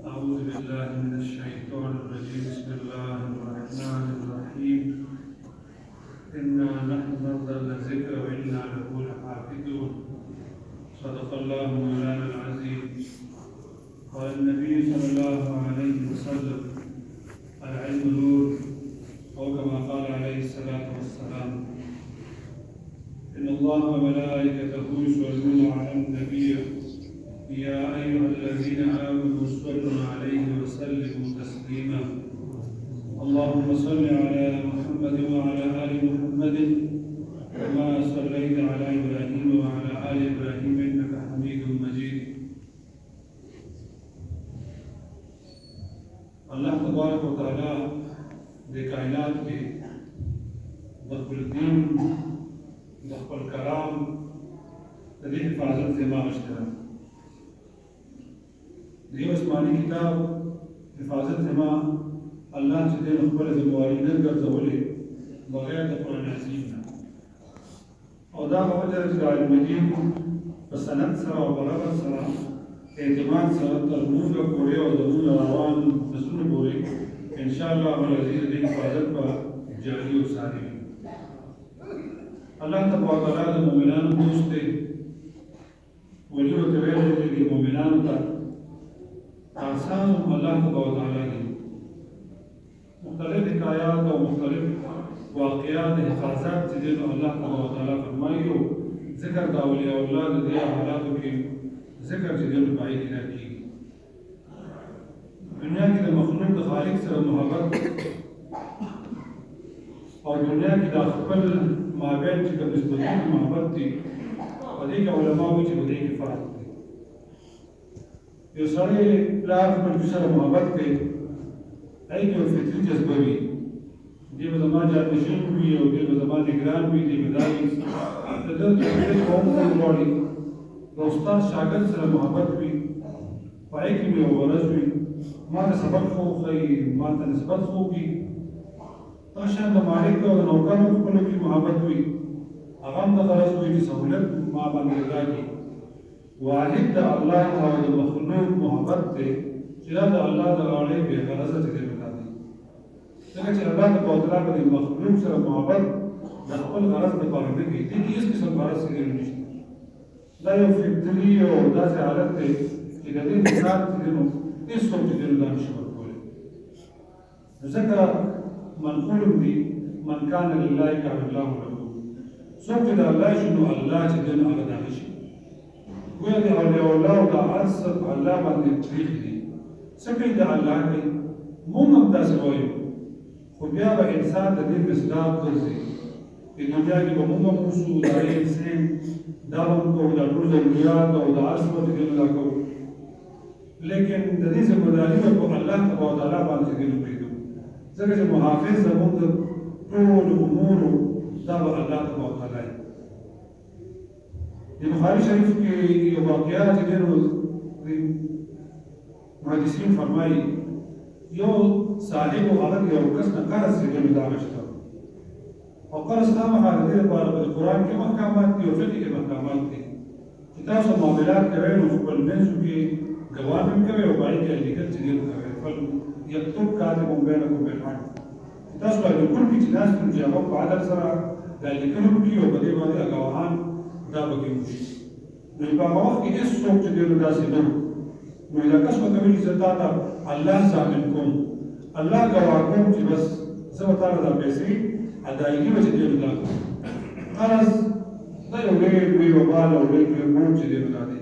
أعوذ بالله من الشيطان الرجيم بسم الله الرحمن الرحيم إنا نحن نزلنا الذكر وإنا له لحافظون صدق الله مولانا العظيم. قال النبي صلى الله عليه وسلم العلم نور، أو كما قال عليه الصلاة والسلام إن الله وملائكته يصلون على النبي يا أيها الذين آمنوا صلوا عليه وسلموا تسليما. اللهم صل على محمد وعلى آل محمد كما صليت على إبراهيم وعلى آل إبراهيم إنك حميد مجيد. الله تبارك وتعالى د کائنات کې د خپل دین د خپل کلام د دې حفاظت ذمہ شته. دیو اسمانی کتاب حفاظت ذمہ الله چې د خپل ذمہواری نه ګرځولې بغیر د قرآن عظیم نه، او دا په وجه چې د مجید په سند سره او برابر سره اعتماد سره تر موږ پورې او زموږ روان نسلونو پورې ان شاء الله العزیز د حفاظت په جاری او ساري وي. الله تبارک وتعالى د مؤمنانو دوست دی، ولي ورته ویل چې د مؤمنانو ته آسان الله تبارک وتعالى کی مختلف حکایات اور مختلف واقعات حفاظت سے جو اللہ تبارک وتعالى فرمائی ہو ذکر دا اولیاء اللہ دے حالات کے ذکر سے جو پائی دی کی دنیا کی مخلوق خالق سے محبت اور دنیا کی خپل مابین چې د نسبتونو محبت دي او دې علماء چې دې کفایت دي. یو سړی پلار خپل سره محبت کوي، هغه کې فطري جذبه وي، دې به زما جانشین وي او دې به زما نگران وي، دې به دا وي د دې قوم غواړي. د استاد شاګرد سره محبت وي، پای کې یو ورځ وي ما ته سبق خو کوي، ما ته نسبت خو کوي. دا شان د مالک او د نوکرانو خپلو کې محبت وي، هغه هم د غرض وي چې سهولت ما باندې راکړي. واحد د الله او د مخلوق محبت دی چې دا د الله د غاړې بې غرضه چې دی وکړي. ځکه چې الله تبارک وتعالى د مخلوق سره محبت د خپل غرض لپاره نه کوي، دې کې هېڅ قسم غرض نشته. دا یو فطري او داسې حالت دی چې د دې مثال چې دی نو هېڅوک چې دی نو دا نشي ورکولی. ځکه منقول دی من کان لله کان الله له، څوک چې د الله شي نو الله چې دی نو هغه د هغه شي. گویا د اولیاء الله او د عرض په الله باندې تاریخ دي، څه کوي د الله کوي، موږ هم داسې وایو، خو بیا به انسان د دې مصداق ګرځي. په دنیا کې به موږ هم اوسو، د انسان دا به هم کوو، د ټول ضروريات او د عرض به دې نه کوو، لیکن د دې ذمہداري به په الله تبارک وتعالی باندې دې نه پرېږدو، ځکه چې محافظ زموږ د ټولو امورو دا به الله تبارک وتعالی. د بخاري شریف کې یو واقعه چې ډېر محدثین فرمایي، یو صاحب هغه یو کس نه قرض یې دا غوښته، او قرض خامخا د دې لپاره په قرآن کې محکمات دي او فقه کې محکمات دي چې تاسو معاملات کوئ نو خپل منځو کې ګواه هم کوئ او باید یې لیکل چې ډېر کوئ فلیکتب کاتب بینکم بالعدل، چې تاسو باید لیکل کې چې ناست چې هغه په عدل سره دا لیکل وکړي او په دې باندې ګواهان دا بګي وشي. نو په هغه وخت کې هېڅوک چې دی نو داسې نه نو دا کس به کوي چې تا ته الله ضامن کوم، الله ګواه کوم چې بس زه به تا ته دا پیسې ادایګي به چې دی نو دا کوم. قرض دا یو ډېر لوی وبال او ډېر لوی بوج چې دی نو دا دی.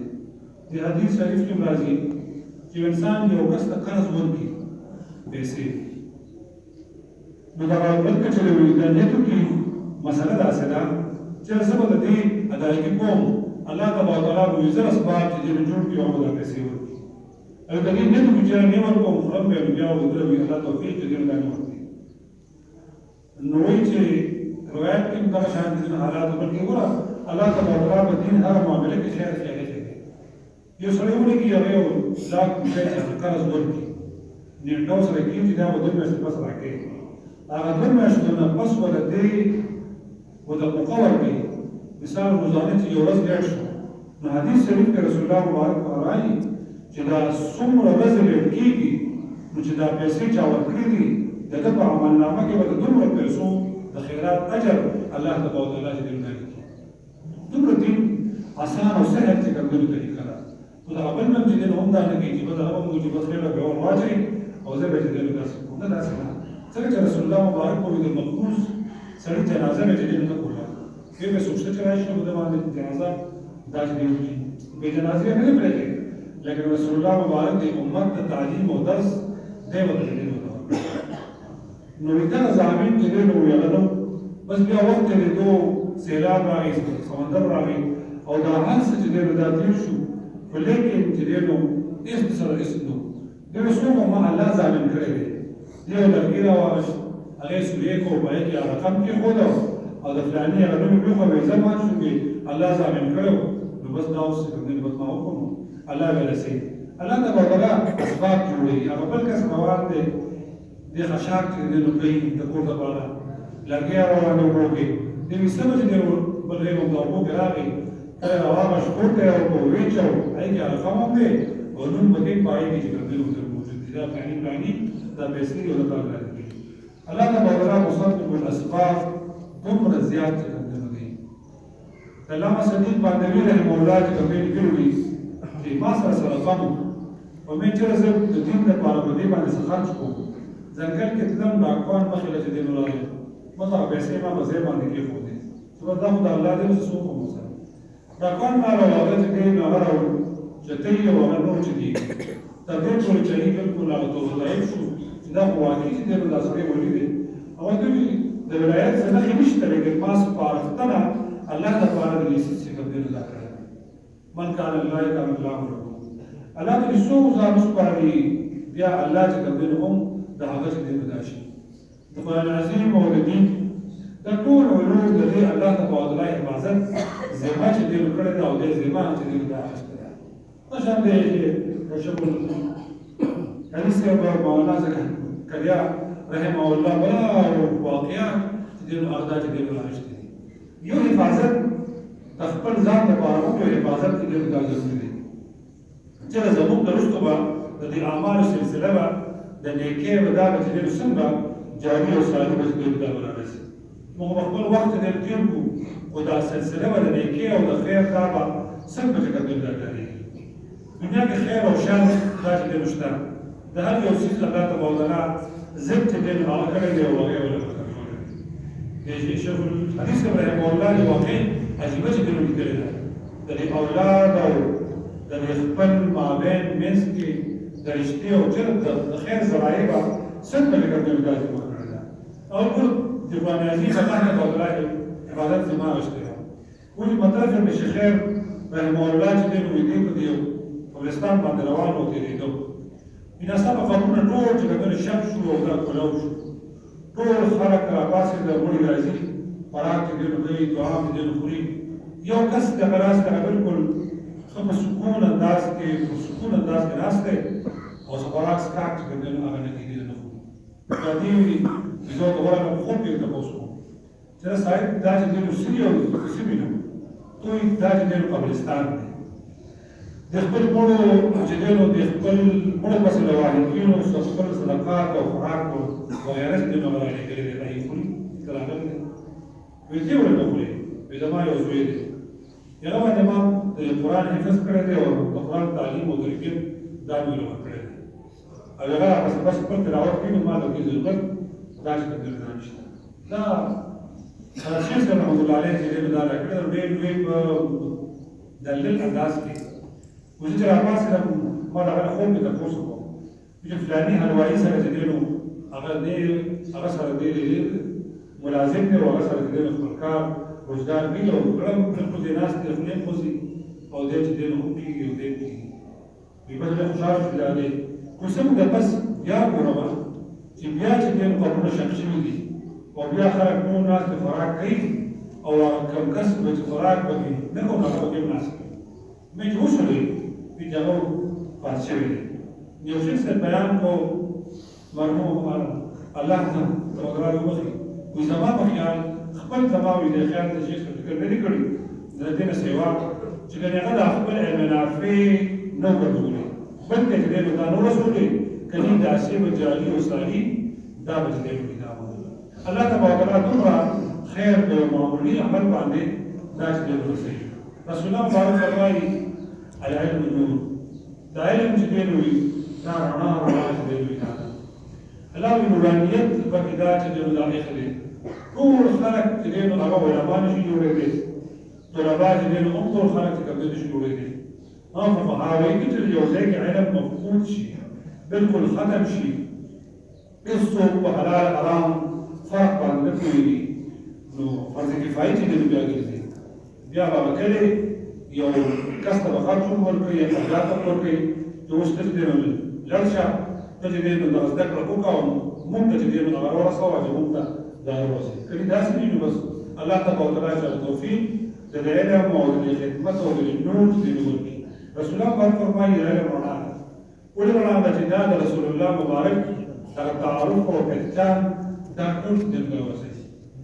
د حدیث شریف کې راځي چې انسان یو کس ته قرض ورکړي پیسې، نو دا بل که چلې وي دا نیتو کې مسله داسې ده چې زه به د دې ادایګي کوم، الله تبارک وتعالی به زر اسباب چې دې جوړ کړي او به دا پیسې ورکړي. او د دې نیتو کې چې نه ورکوم خرم به بیا ودره وي الله توفیق دې نه ورکړي. نو وایي چې روایت کې دا شان دي حالات بلکې ګوره الله تبارک وتعالی په دین هر معاملې کې خیر څه کوي. یو سړی ولې کې یو لاک روپۍ چې قرض ورکړي نیټو سره کې چې دا به دوه میاشتې پس راکړي، هغه دوه میاشتو نه پس ولا دې وده مقور کوي. مثال روزانه چې یو ورځ ګډ شو نو حدیث شریف کې رسول الله مبارک فرمایي چې دا څومره ورځې لیټ کېږي نو چې دا پیسې چا ورکړي دي د ده په عملنامه کې به د دومره پیسو د خیرات اجر الله تبارک وتعالی چې دلونه لیکي دومره دین آسان او سهل چې کوم دغه طریقه ده خو دغه بل نوم چې دین هم دا نه کوي چې به دغه موږ چې بس خیره به ور واچوي او زه به چې دین داسې کوم نه داسې نه څنګه چې رسول الله مبارک وو د مقبوض سړي جنازه به چې دین نه کوله کې به سوچته چې راشي نو د باندې جنازه دا چې دین وکړي به جنازه نه پرېږدي لیکن رسول الله مبارک د امت د تعلیم او درس دی ورته دین نو دا زامین چې دین ویلنو بس بیا وخت دې دوه سیلاب راغی سمندر راغی او دا هر څه چې دین دا تیر شو ولیکن چې دینو هیڅ سره هیڅ نو دغه څومره ما الله زامین کړی دی یو لرګي راوغشت هغې سوریې کو په هغې کې رقم کېښوده او د فلاني هغه نوم یې وښود وایي زمان شو کې الله زامین کړی نو بس دا اوس چې کوم دی بس ما وکړو الله به رسوي الله تبارک اسباب جوړوي هغه بل کس مواد دی د خشاک چې دی نو کوي د کور دپاره لرګی راوړه د اوبو کې د ویسمه چې دی بل غیر د اوبو کې راغی کله راواغشت کور ته یې ورکړو ویچو هغې کې رقم هم دی او نوم په دې پای کې چې کوم دی موجود دی دا فلاني دا پیسې او دا کار راځي الله تبارک مصدق بالاسباب دومره زیات چې کوم دی علامه صدیق باندې رحمه الله چې کوم لیکلي چې ما سره صدقه مو او مې چې زه د دین لپاره په دې باندې خرج کوم ځنګل کې تلم ډاکوان مخې له دې نو راغی مطلب پیسې ما په ځای باندې کې خو دي چې دا خو د الله دې څه کوم سره ډاکوان ما راوړل چې دې نو راوړل چې ته یې ورنو چې دي تر دې ټول چې بالکل هغه ته ضعیف شو چې دا واقعي چې دې د سره ولې او دوی د ولایت څخه نشته لکه پاس پارختنه الله تعالی دې څه کوم دې نه کړی من کان الله کان الله الله دې سو زامو سپاري بیا الله چې کوم دې هم د هغه دې بداشي د قرآن عظیم او د دین د ټول علوم د دې الله تعالی حفاظت زما چې دې کړی دا او دې زما چې دې دا حسته ده مشان دې رشبول حدیث کې په مولانا زکریا رحمه الله بلا واقعات چې دې اغدا چې دې راځي یو حفاظت خپل ځان لپاره او حفاظت کې دې دا ضروري دي چې زموږ درسته به د دې اعمال سلسله به د نیکۍ و دا به چې دې څنګه جاري او سالم به دې دا ورانسي موږ خپل وخت دې تیر کو او دا سلسله به د نیکۍ او د خیر دا به څنګه چې دې دا کوي دنیا کې خیر او شر دا چې دې مشته د هر یو څه الله تبارک زد چې دې هغه کړی دی او هغه ولا دې شیخ حدیث رحمه الله دی واقع عجیبه چې دې لیکل ده د اولاد او د خپل مابین منځ کې د رشتې او جرب د خیر ذرایع به څنګه لګول کېږي او ټول د قرآن عظیم الله تعالی عبادت زما واستو ولې مطلب د شیخ رحمه الله چې دې ویډیو کې دی ولستان باندې روان وو تیریدو بنا سبا قانون ټول چې دغه شک شو او دا کولو شو ټول خلک را پاسې د وړي راځي خوراک دې نو کوي دعا دې نو خوري یو کس د غراس ته بالکل خو سکون انداز کې سکون انداز کې راسته او خوراک سکاټ دې نو هغه نه کېږي نو دا دې زه دا ورته خو په تاسو چې صاحب دا چې نو سریو سیمینو دوی دا چې نو قبرستان دی د خپل مړو چې نو د خپل مړو پس له واحدینو خپل صدقات او خوراک او غیره دې نو راځي کړي دی راځي خوري کراغل دی وې دې ورته خوري په زما یو زوی دی یو باندې ما د قرآن حفظ کړی دی او د قرآن تعلیم او تربیت دا مې ورکړی دی او هغه بس خپل تلاوت کوي ما د دې ضرورت دا چې د دې نشته دا شیخ رحمت الله علیه دې دا راکړل ډېر ډېر دلیل انداز کې وزې چې راپاسې ما دغه خوب مې تپوس وکړو چې فلاني حلوایي سره چې دی نو هغه سره دی ملازم دی او هغه سره چې دی خپل کار روزګار وي او کړم بالکل دې ناست دی خولې خوځي او دې چې دی نو کېږي او دې کېږي وي بس ډېر خوشحال شو دا دی خو څه موږ بس بیا ګورم چې بیا چې دی نو قبرونه شک شوي دي او بیا خلک نور ناست دی خوراک کوي او کم کس به چې خوراک پکې نه کوم هغه پکې ناست دی مې چې وشولې په جواب پات شوی دی یو شخص بیان کو مرحوم الله تعالی وږي وي زما په خیال خپل زما وي د خیال د شیخ فکر نه کړی د دې نه سیوا چې هغه د خپل علم نافع نو ورغولې بلکې چې دی دا نور رسول دی کني داسې به جاري او ساري دا به چې دی دا الله تبارک وتعالی دومره خیر په معمولي عمل باندې دا چې دی ورسوي رسول الله مبارک فرمایي العلم نور دا علم چې دی وي دا رڼا چې دی وي الله نورانیت پکې دا چې دی دا اخلي ټول خلق چې دی نو هغه علما نشي جوړېدي طلبا چې دی نو هم ټول خلق چې کوم نشي جوړېدي په هغه کې چې یو ځای کې علم مفقود شي بالکل ختم شي هیڅوک په حلال حرام فرق باندې نه کوي نو فرض کفایي چې دی بیا ګرځي بیا به کله یو کس ته خرج ورکړي یا خیرات ورکړي چې اوس ته دی نو لړشه ته چې دی نو د زده کړه وکړو موږ ته چې دی نو هغه ورسوه چې موږ ته دا ورسوي کله داسې نه بس الله تبارک وتعالى توفیق د علم او د خدمت او د نور چې دی ورکړي رسول الله پاک فرمایي علم رڼا ده ولې رڼا ده چې دا د رسول الله مبارک هغه تعارف او پہچان دا ټول دې ورسوي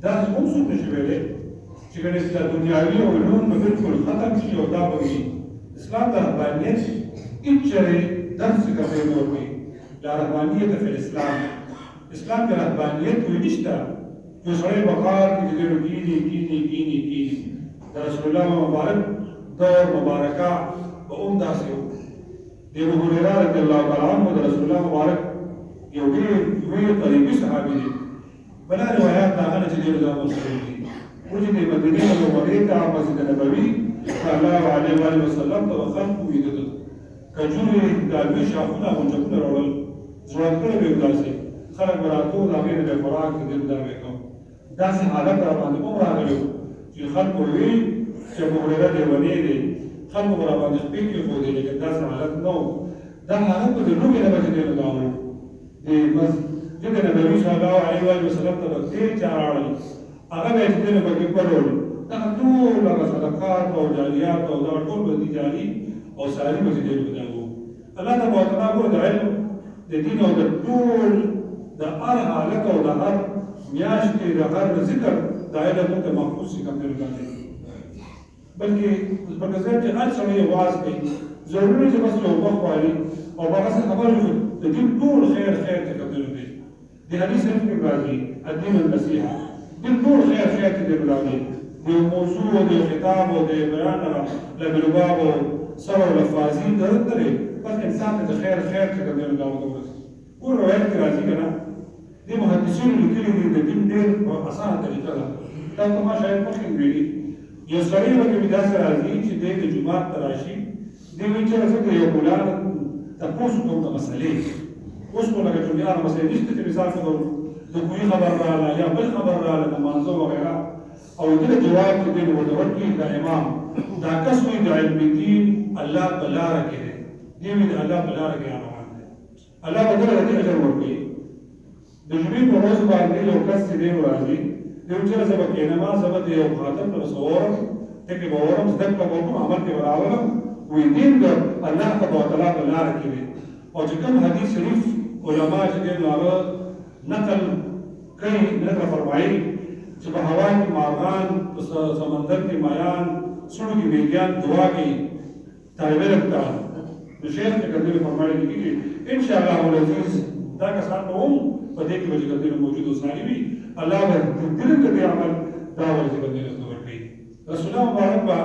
دا هم څه نشي ویلې چې کله چې دنیاوي او علوم بالکل ختم شي او دا به اسلام د رهبانیت اجري درس کوي ورته لا رهبانیت فی الاسلام اسلام د رهبانیت ونشته یو سړی بقار کې کینی د رسول الله مبارک دور مبارکه و داسې وو د ابو هريره رضی الله تعالی عنه د رسول الله مبارک یو ډېر لوی قریبي صحابي دی بلا روایات دا غنه چې ډېر دا مسلمان دي وجه د مدینه منورې ته مسجد نبوي صلی الله علیه وسلم ته خلق ویل کجوري د لوی شاخونه او چکونه راول ځوان کړه به داسې خلک براتو دا غیر د خوراک دې دا وکړو داسې حالت را باندې کوم راغلو چې خلک وی چې ابو هريره دی ونی دی خلق را باندې سپیکي خو دې لیکن داسې حالت نو دا حالت د لوګي نه بچی دی نو د مسجد نبوي صلی الله علیه وسلم ته دې چاړل هغه به دې نه بګي پړول دا ټول هغه صدقات او جاریات او دا ټول به دي جاری او ساري به دې وګړو الله تبارک وتعالى د علم د دین او د ټول د هر حالت او د هر میاشتې د هر ذکر د علم ته محفوظ شي کوم نه بلکې په کزه چې هر څه یې واز کوي ضروري چې بس یو وخت وایي او هغه څه خبرې وکړي د دې ټول خیر ته کوي د حدیث کې راځي الدين النصيحه د ټول خیر ته دی راځي د موضوع د خطاب او د بیان له بلواب سره لفظي درته بس انسان ته خیر ته کوي راځي ګور روایت کې راځي کنه د محدثینو لیکلي دي د دین ډېر په اسانه طریقه ده دا ما شاید مخکې ویلي یو سړی به داسې راځي چې د جمعات ته راشي دی وایي چې راځه یو ګلان تاسو کوم د مسلې اوس کو لکه چې یاره مسلې نشته چې مثال په د کوی خبر رااله یا بل خبر رااله د منځو وغیرہ او دې جواب کې دی ورته د امام دا کس وی د علم دین الله بلار کې دی وی د الله بلار کې روان دی الله بدل دې اجر ورکړي د جمعې په ورځ باندې یو کس دی راځي دیو چې زما کې نماز زما دی یو خاطر پر صورم ته کې باورم زده کوم عمل کې وراولم وې دین د الله تبارک وتعالى بلار کې او چې کوم حدیث شریف علما چې هغه نقل کوي نقل فرمایي چې په هوا کې مارغان په سمندر کې مایان سړو کې میګان دعا کوي طالب علم ته د شیخ څخه کوي فرمایي کیږي ان شاء الله العزیز دا کسان به هم په دې کې وجه کوي موجود اوسنی وي الله به دې عمل دا ورته کوي ورکړي رسول الله مبارک با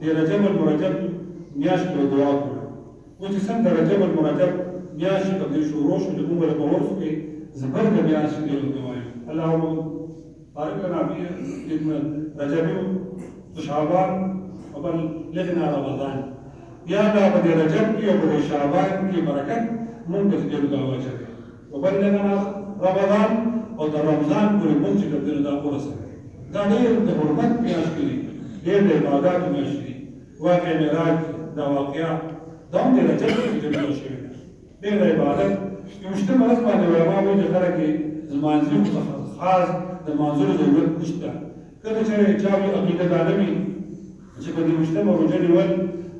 د رجب المرجب میاشت په دعا کوي و چې څنګه رجب المرجب میاشت په دې شروع شو د موږ له ورث کې زبر د میاشت دی دوی اللهم بارك لنا في رجب وشعبان وبلغنا رمضان يا الله بدي رجب کې او بدي شعبان کې برکت موږ ته دې دعا چره وبلغنا رمضان او د رمضان پورې موږ چې دې دعا ورسره دا ډېر د حرمت میاشت دی ډېر د عبادت میاشت دی واقع معراج دا واقعیا دا د رجب کې جوړ شوی دی د عبادت یو شته مرز باندې علماء وایي چې خلک زمانځي خاص د منظور ضرورت نشته کله چې چا وي عقیده عالمي چې په دې مجتمع رجوع نیول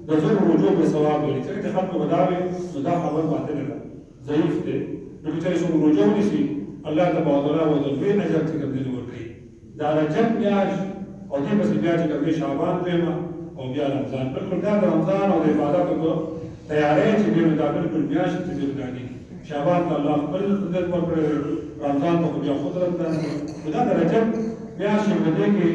د زور رجوع به ثواب لري چې خلکو بداوي نو دا خبر باطل ده ضعیف دی نو چې څو رجوع نشي الله تبارک وتعالى و د لوی اجر څخه دې ورکړي دا رجب میاشت او دې پس بیا چې کوي شعبان دیمه او بیا رمضان بالکل دا د رمضان او د عبادت په تیارې چې دې دا بالکل میاشت چې دې راځي شعبان ته الله خپل قدرت ورکړي رمضان ته بیا قدرت ده خدا د رجب میاشت په دې کې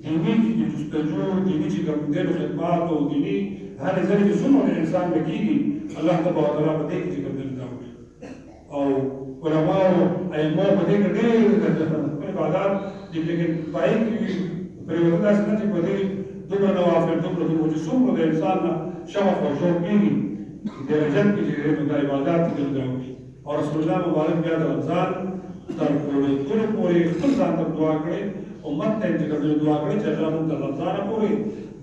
دیني جستجو دیني چې کوم دې خدمات او دیني هر ځای چې څومره انسان بکیږي الله تبارک وتعالى په دې کې کوم دې او علماء ائمه په دې کې ډېر عبادت دي لیکن پای کې پریوتنا څنګه په دې دومره نوافل دومره چې څومره د انسان شوق او شوق کېږي د رجب کې چې د عبادت کې راوړي او رسول الله مبارک بیا د رمضان تر ټولو پورې خپل ځان ته دعا کړې امت ته چې کوم دعا کړې چې الله موږ ته رمضان پورې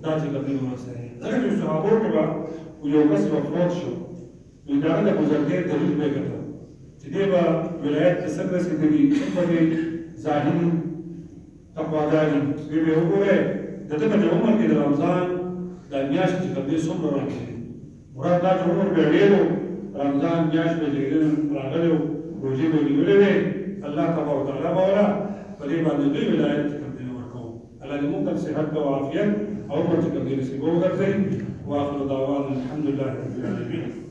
دا چې کوم ورسره ځکه چې صحابه کې یو کس وفات شو دا د بزرګۍ دلیل به کړه چې دی به ولایت ته څنګه رسېدلي څومره ظاهري تقواداري دوی به وګورئ د ده په عمر کې د رمضان دا میاشت چې کوم دی څومره راغلي مراد دا چې عمر به ډېر رمضان میاشت به ډېر راغلی و روژې به نیولې وې الله تبارک وتعالی به ولا په دې باندې دوی ولایت چې کوم دی ورکوو الله دې موږ ته صحت او عافیت او عمر چې کوم دی نصیب وګرځوي واخر دعوانا الحمد لله رب العالمين